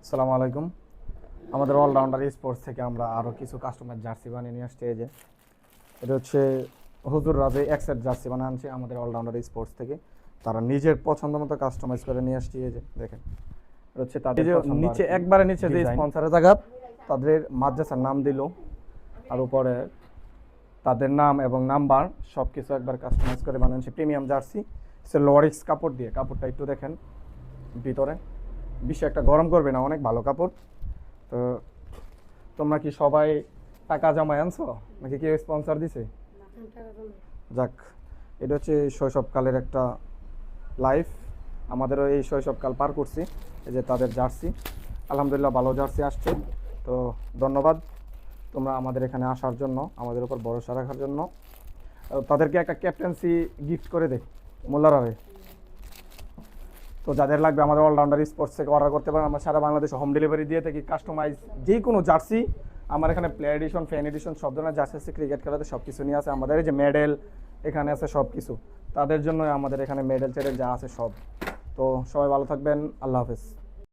আসসালামু আলাইকুম। আমাদের অলরাউন্ডার স্পোর্টস থেকে আমরা আরও কিছু কাস্টমার জার্সি বানিয়ে নিয়ে আসছি। এই যে এটা হচ্ছে হুজুর রাজে এক্সেট জার্সি বানিয়ে আনছি আমাদের অলরাউন্ডার স্পোর্টস থেকে। তারা নিজের পছন্দ মতো কাস্টমাইজ করে নিয়ে আসছি। এই যে দেখেন, এটা হচ্ছে তাদের নিচে একবারে নিচে যে স্পন্সরের জায়গা তাদের মাদ্রাসার নাম দিল, আর উপরে তাদের নাম এবং নাম্বার সব কিছু একবার কাস্টমাইজ করে বানিয়েছি। প্রিমিয়াম জার্সি সে লরিক্স কাপড় দিয়ে, কাপড়টা একটু দেখেন ভিতরে, বেশি একটা গরম করবে না, অনেক ভালো কাপড়। তো তোমরা কি সবাই টাকা জমায় আনছো নাকি কেউ স্পন্সর দিছে? যাক, এটা হচ্ছে শৈশবকালের একটা লাইফ। আমাদেরও এই শৈশবকাল পার করছি। এই যে তাদের জার্সি, আলহামদুলিল্লাহ ভালো জার্সি আসছে। তো ধন্যবাদ তোমরা আমাদের এখানে আসার জন্য, আমাদের উপর ভরসা রাখার জন্য। তাদেরকে একটা ক্যাপ্টেন্সি গিফট করে দেয় মোল্লারারে। তো যাদের লাগবে আমাদের অলরাউন্ডার স্পোর্টস থেকে অর্ডার করতে পারেন। আমরা সারা বাংলাদেশে হোম ডেলিভারি দিয়ে থাকি। কাস্টমাইজ যে কোনো জার্সি আমার এখানে প্লেয়ার এডিশন, ফ্যান এডিশন সব ধরনের জার্সি আছে। ক্রিকেট খেলাতে সব কিছু নিয়ে আছে আমাদের। এই যে মেডেল এখানে আছে সব কিছু, তাদের জন্য আমাদের এখানে মেডেল টেডেল যা আছে সব। তো সবাই ভালো থাকবেন, আল্লাহ হাফেজ।